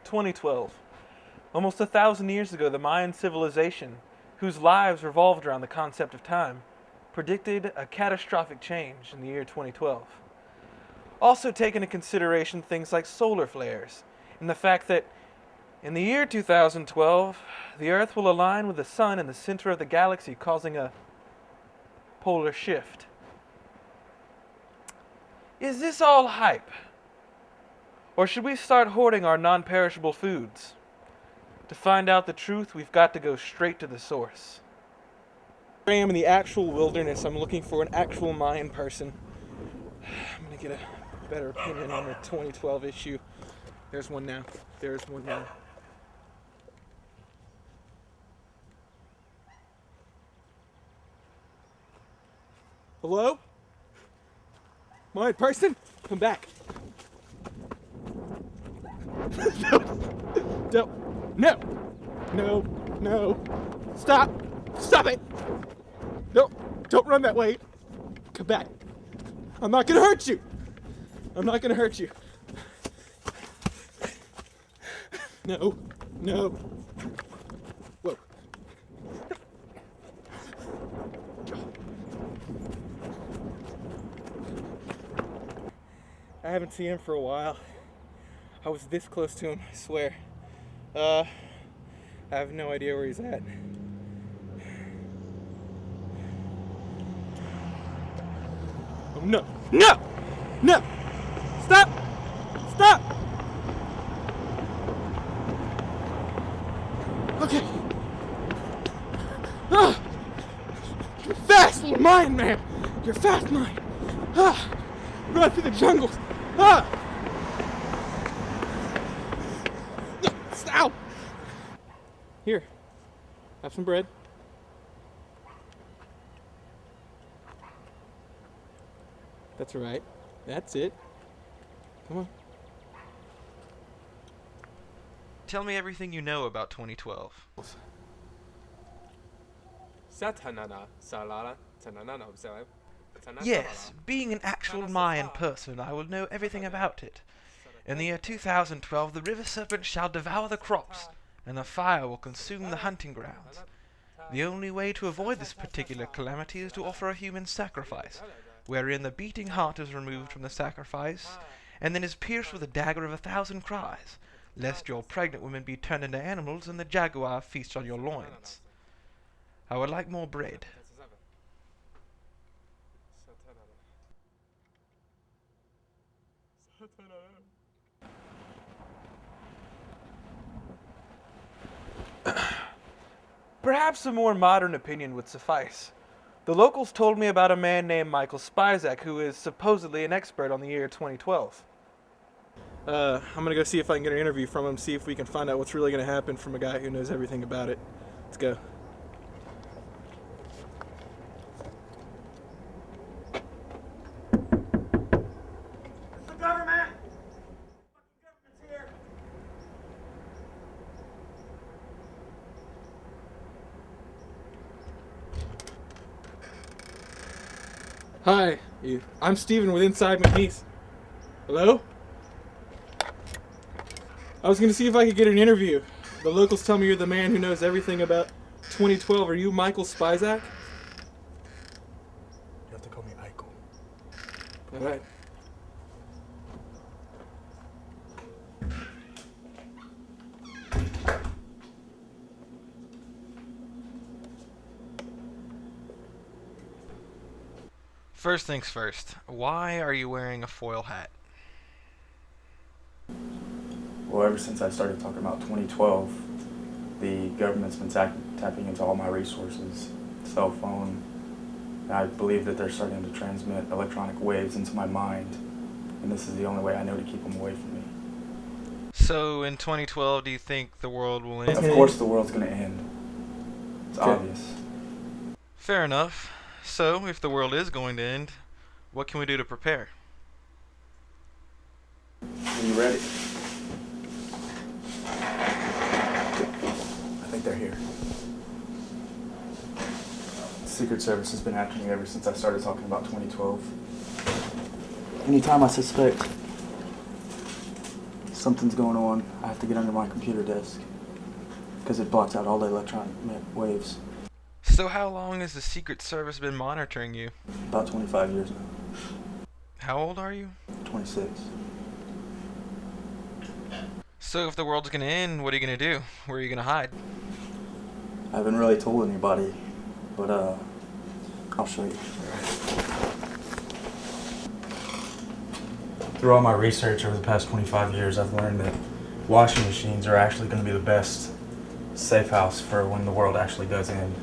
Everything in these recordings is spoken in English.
2012. Almost 1,000 years ago, the Mayan civilization, whose lives revolved around the concept of time, predicted a catastrophic change in the year 2012. Also take into consideration things like solar flares, and the fact that in the year 2012, the Earth will align with the Sun in the center of the galaxy, causing a polar shift. Is this all hype? Or should we start hoarding our non-perishable foods? To find out the truth, we've got to go straight to the source. I am in the actual wilderness. I'm looking for an actual Mayan person. I'm gonna get a better opinion on the 2012 issue. There's one now. There's one now. Hello? Mayan person? Come back. No. No. Stop. Stop it. No. Don't run that way. Come back. I'm not gonna hurt you. I'm not gonna hurt you. No. Whoa. I haven't seen him for a while. I was this close to him, I swear. I have no idea where he's at. Oh no! No! Stop! Okay. You're fast, little Mayan man! You're fast, Mayan! Run through the jungles! Ow! Here, have some bread. That's right. That's it. Come on. Tell me everything you know about 2012. Yes, being an actual Mayan person, I will know everything about it. In the year 2012, the river serpent shall devour the crops, and the fire will consume the hunting grounds. The only way to avoid this particular calamity is to offer a human sacrifice, wherein the beating heart is removed from the sacrifice, and then is pierced with a dagger of 1,000 cries, lest your pregnant women be turned into animals and the jaguar feast on your loins. I would like more bread. Perhaps a more modern opinion would suffice. The locals told me about a man named Michael Spizak, who is supposedly an expert on the year 2012. I'm gonna go see if I can get an interview from him, see if we can find out what's really gonna happen from a guy who knows everything about it. Let's go. The government! Fucking government's here! Hi, I'm Steven with Inside McNeese. Hello? I was gonna see if I could get an interview. The locals tell me you're the man who knows everything about 2012. Are you Michael Spizak? You have to call me Aiko. Alright. First things first, why are you wearing a foil hat? Well, ever since I started talking about 2012, the government's been tapping into all my resources, cell phone, and I believe that they're starting to transmit electronic waves into my mind, and this is the only way I know to keep them away from me. So, in 2012, do you think the world will end? Of course the world's going to end. It's obvious. Fair enough. So, if the world is going to end, what can we do to prepare? Are you ready? I think they're here. The Secret Service has been after me ever since I started talking about 2012. Anytime I suspect something's going on. I have to get under my computer desk because it blocks out all the electronic waves. So how long has the Secret Service been monitoring you? About 25 years now. How old are you? 26. So if the world's gonna end, what are you gonna do? Where are you gonna hide? I haven't really told anybody, but I'll show you. Through all my research over the past 25 years, I've learned that washing machines are actually going to be the best safe house for when the world actually does end.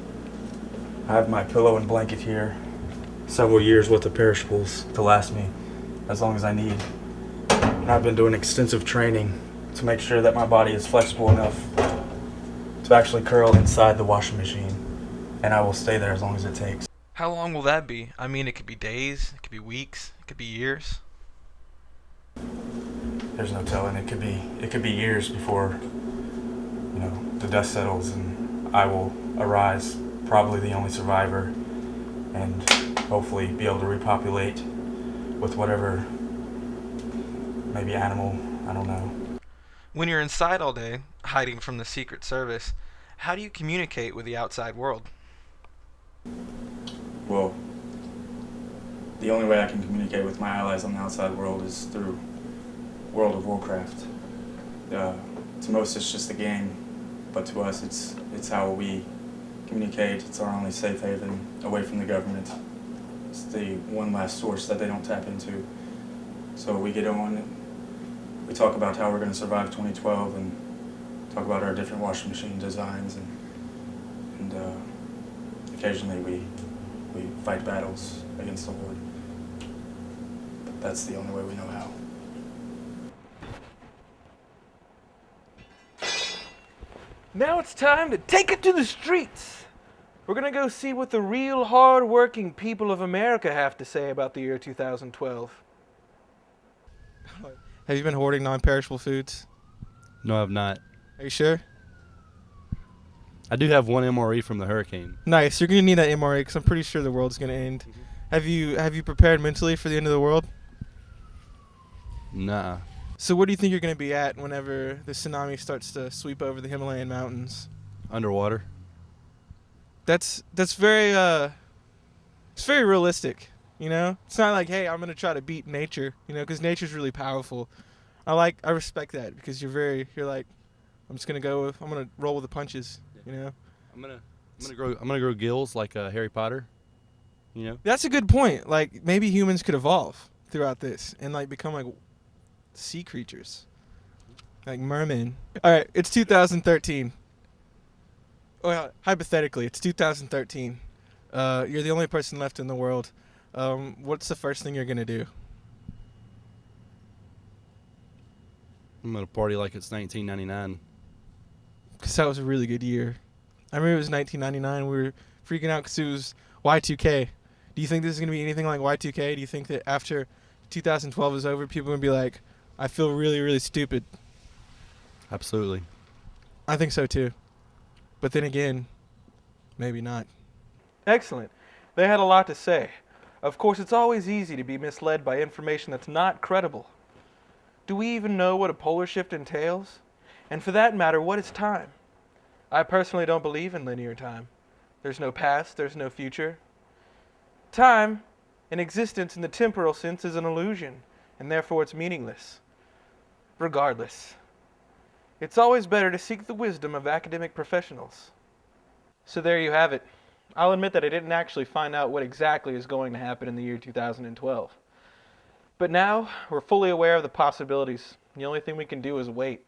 I have my pillow and blanket here, several years worth of perishables to last me as long as I need. And I've been doing extensive training to make sure that my body is flexible enough to actually curl inside the washing machine, and I will stay there as long as it takes. How long will that be? I mean, it could be days, it could be weeks, it could be years. There's no telling. It could be years before, the dust settles and I will arise, probably the only survivor, and hopefully be able to repopulate with whatever, maybe animal, I don't know. When you're inside all day, hiding from the Secret Service, how do you communicate with the outside world? Well, the only way I can communicate with my allies on the outside world is through World of Warcraft. To most it's just a game, but to us it's how we communicate. It's our only safe haven away from the government. It's the one last source that they don't tap into. So we get on and we talk about how we're going to survive 2012 and talk about our different washing machine designs, and occasionally we fight battles against the Horde. But that's the only way we know how. Now it's time to take it to the streets. We're gonna go see what the real hard-working people of America have to say about the year 2012. Have you been hoarding non-perishable foods? No, I've not. Are you sure? I do have one MRE from the hurricane. Nice. You're gonna need that MRA because I'm pretty sure the world's gonna end. Have you prepared mentally for the end of the world? Nah. So where do you think you're gonna be at whenever the tsunami starts to sweep over the Himalayan mountains? Underwater. That's very it's very realistic. It's not like, hey, I'm gonna try to beat nature. Because nature's really powerful. I respect that because you're like, I'm gonna roll with the punches. I'm gonna grow gills like Harry Potter. That's a good point. Like maybe humans could evolve throughout this and like become like sea creatures, like mermen. All right, it's 2013. Well, hypothetically, it's 2013. You're the only person left in the world. What's the first thing you're gonna do? I'm gonna party like it's 1999. Because that was a really good year. I remember it was 1999. We were freaking out because it was Y2K. Do you think this is gonna be anything like Y2K? Do you think that after 2012 is over, people are gonna be like, I feel really, really stupid? Absolutely. I think so too. But then again, maybe not. Excellent. They had a lot to say. Of course, it's always easy to be misled by information that's not credible. Do we even know what a polar shift entails? And for that matter, what is time? I personally don't believe in linear time. There's no past, there's no future. Time, in existence in the temporal sense, is an illusion, and therefore it's meaningless. Regardless, it's always better to seek the wisdom of academic professionals. So there you have it. I'll admit that I didn't actually find out what exactly is going to happen in the year 2012. But now, we're fully aware of the possibilities. The only thing we can do is wait.